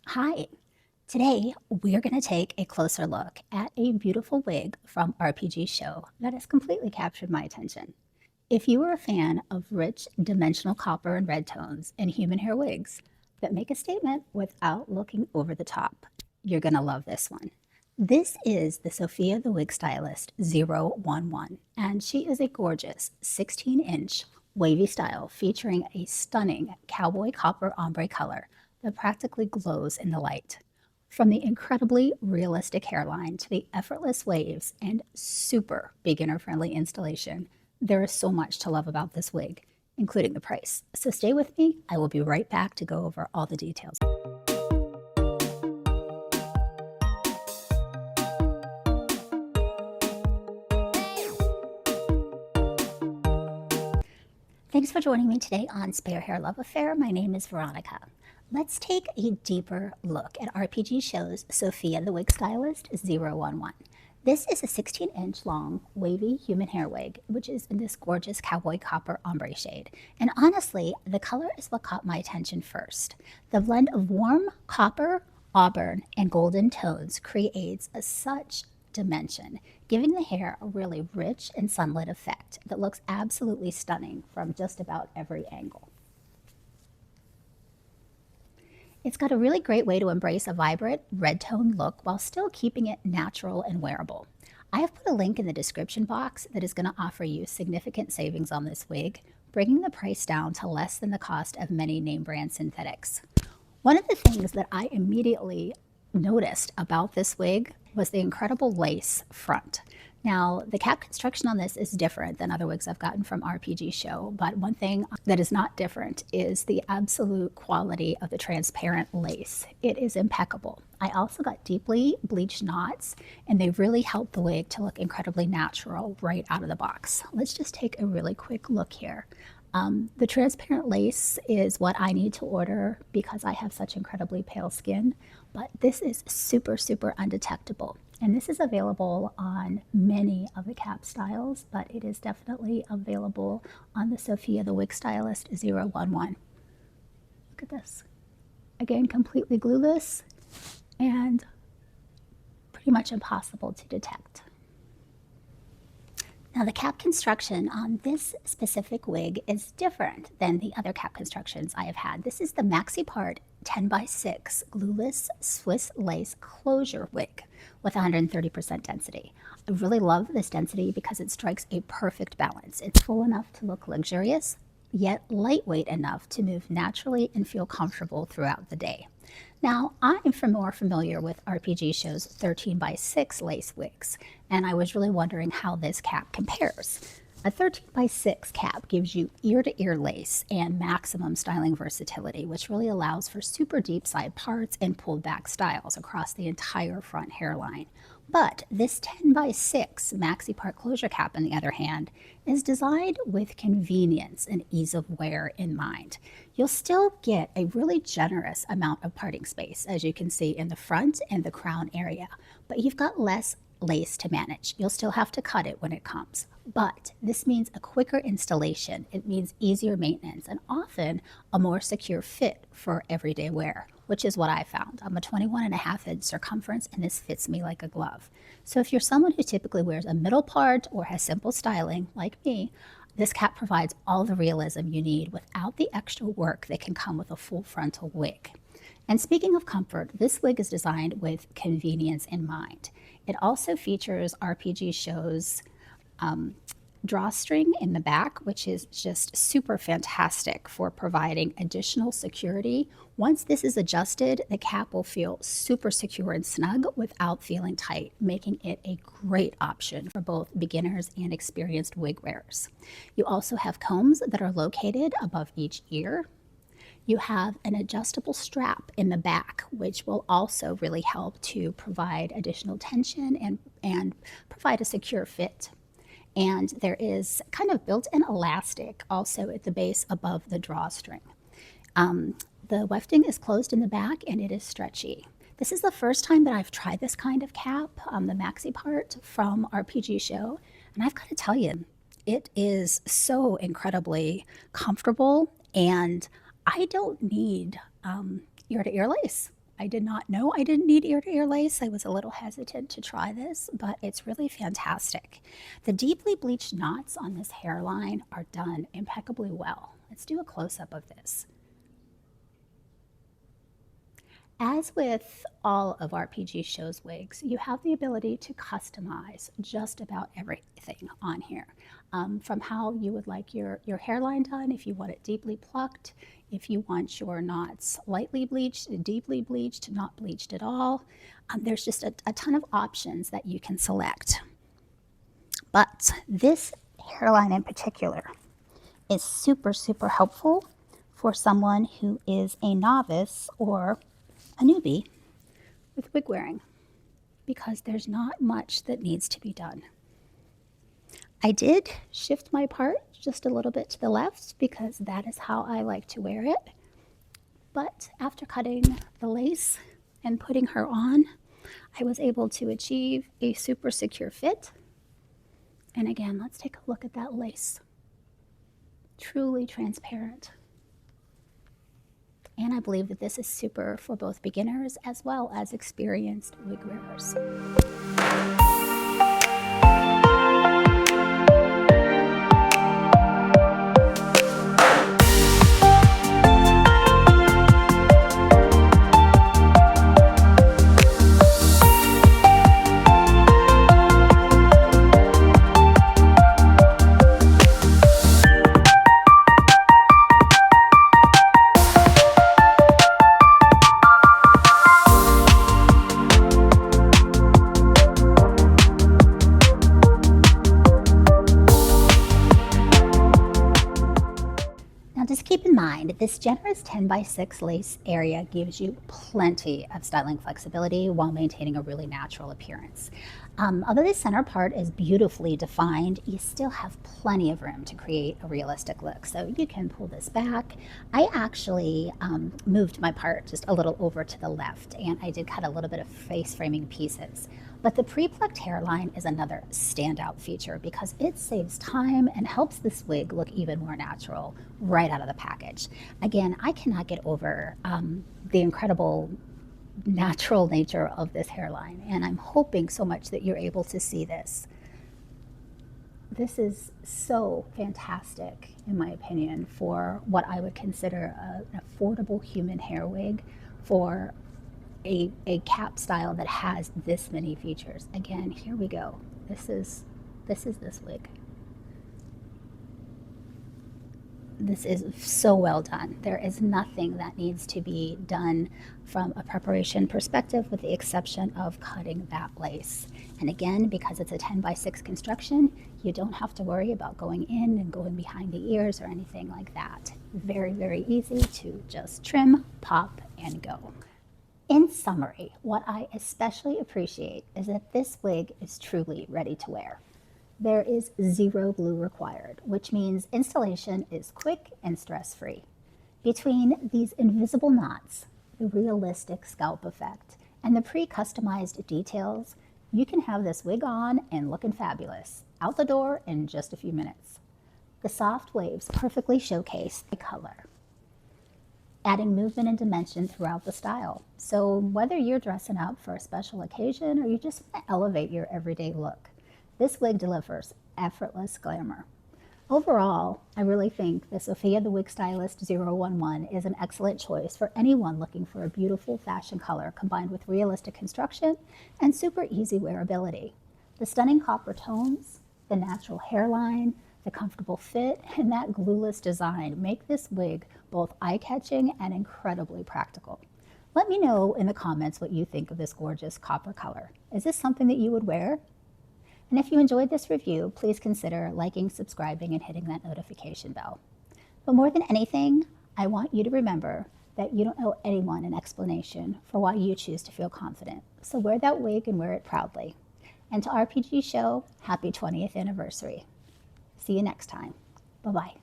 Hi, today we're going to take a closer look at a beautiful wig from RPGSHOW that has completely captured my attention. If you are a fan of rich dimensional copper and red tones in human hair wigs that make a statement without looking over the top, you're going to love this one. This is the Sophiathewigstylist011, and she is a gorgeous 16-inch wavy style featuring a stunning cowboy copper ombre color that practically glows in the light. From the incredibly realistic hairline to the effortless waves and super beginner-friendly installation, there is so much to love about this wig, including the price. So stay with me. I will be right back to go over all the details. Thanks for joining me today on Spare Hair Love Affair. My name is Veronica. Let's take a deeper look at RPGSHOW's Sophiathewigstylist011. This is a 16-inch long, wavy human hair wig, which is in this gorgeous cowboy copper ombre shade. And honestly, the color is what caught my attention first. The blend of warm copper, auburn, and golden tones creates such dimension, giving the hair a really rich and sunlit effect that looks absolutely stunning from just about every angle. It's got a really great way to embrace a vibrant red tone look while still keeping it natural and wearable. I have put a link in the description box that is going to offer you significant savings on this wig, bringing the price down to less than the cost of many name brand synthetics. One of the things that I immediately noticed about this wig was the incredible lace front. Now, the cap construction on this is different than other wigs I've gotten from RPGSHOW, but one thing that is not different is the absolute quality of the transparent lace. It is impeccable. I also got deeply bleached knots, and they really help the wig to look incredibly natural right out of the box. Let's just take a really quick look here. The transparent lace is what I need to order because I have such incredibly pale skin, but this is super, super undetectable. And this is available on many of the cap styles, but it is definitely available on the Sophiathewigstylist011. Look at this. Again, completely glueless and pretty much impossible to detect. Now, the cap construction on this specific wig is different than the other cap constructions I have had. This is the Maxipart 10x6 glueless Swiss lace closure wig with 130% density. I really love this density because it strikes a perfect balance. It's full enough to look luxurious, yet lightweight enough to move naturally and feel comfortable throughout the day. Now, I'm more familiar with RPGSHOW's 13x6 lace wigs, and I was really wondering how this cap compares. A 13x6 cap gives you ear-to-ear lace and maximum styling versatility, which really allows for super deep side parts and pulled back styles across the entire front hairline. But this 10x6 Maxipart closure cap, on the other hand, is designed with convenience and ease of wear in mind. You'll still get a really generous amount of parting space, as you can see in the front and the crown area, but you've got less lace to manage. You'll still have to cut it when it comes, but this means a quicker installation. It means easier maintenance and often a more secure fit for everyday wear, which is what I found. I'm a 21.5-inch circumference and this fits me like a glove. So if you're someone who typically wears a middle part or has simple styling like me, this cap provides all the realism you need without the extra work that can come with a full frontal wig. And speaking of comfort, this wig is designed with convenience in mind. It also features RPGSHOW's drawstring in the back, which is just super fantastic for providing additional security. Once this is adjusted, the cap will feel super secure and snug without feeling tight, making it a great option for both beginners and experienced wig wearers. You also have combs that are located above each ear. You have an adjustable strap in the back, which will also really help to provide additional tension and provide a secure fit. And there is kind of built-in elastic also at the base above the drawstring. The wefting is closed in the back and it is stretchy. This is the first time that I've tried this kind of cap, the Maxipart from RPGSHOW, and I've got to tell you, it is so incredibly comfortable, and I don't need ear-to-ear lace. I did not know I didn't need ear-to-ear lace. I was a little hesitant to try this, but it's really fantastic. The deeply bleached knots on this hairline are done impeccably well. Let's do a close-up of this. As with all of RPGSHOW's wigs, you have the ability to customize just about everything on here. From how you would like your hairline done, if you want it deeply plucked, if you want your knots lightly bleached, deeply bleached, not bleached at all. There's just a ton of options that you can select. But this hairline in particular is super, super helpful for someone who is a novice or a newbie with wig wearing, because there's not much that needs to be done. I did shift my part just a little bit to the left because that is how I like to wear it. But after cutting the lace and putting her on, I was able to achieve a super secure fit. And again, let's take a look at that lace. Truly transparent. And I believe that this is super for both beginners as well as experienced wig wearers. Just keep in mind, this generous 10x6 lace area gives you plenty of styling flexibility while maintaining a really natural appearance. Although the center part is beautifully defined, you still have plenty of room to create a realistic look. So you can pull this back. I actually moved my part just a little over to the left, and I did cut a little bit of face framing pieces. But the pre-plucked hairline is another standout feature because it saves time and helps this wig look even more natural right out of the package. Again, I cannot get over the incredible natural nature of this hairline, and I'm hoping so much that you're able to see this. This is so fantastic, in my opinion, for what I would consider an affordable human hair wig for a cap style that has this many features. Again, here we go. This is this wig. This is so well done. There is nothing that needs to be done from a preparation perspective with the exception of cutting that lace. And again, because it's a 10x6 construction, you don't have to worry about going in and going behind the ears or anything like that. Very, very easy to just trim, pop, and go. In summary, what I especially appreciate is that this wig is truly ready to wear. There is zero glue required, which means installation is quick and stress-free. Between these invisible knots, the realistic scalp effect, and the pre-customized details, you can have this wig on and looking fabulous, out the door in just a few minutes. The soft waves perfectly showcase the color, adding movement and dimension throughout the style. So whether you're dressing up for a special occasion or you just want to elevate your everyday look, this wig delivers effortless glamour. Overall, I really think the Sophiathewigstylist011 is an excellent choice for anyone looking for a beautiful fashion color combined with realistic construction and super easy wearability. The stunning copper tones, the natural hairline, the comfortable fit, and that glueless design make this wig both eye-catching and incredibly practical. Let me know in the comments what you think of this gorgeous copper color. Is this something that you would wear? And if you enjoyed this review, please consider liking, subscribing, and hitting that notification bell. But more than anything, I want you to remember that you don't owe anyone an explanation for why you choose to feel confident. So wear that wig and wear it proudly. And to RPG Show, happy 20th anniversary. See you next time. Bye-bye.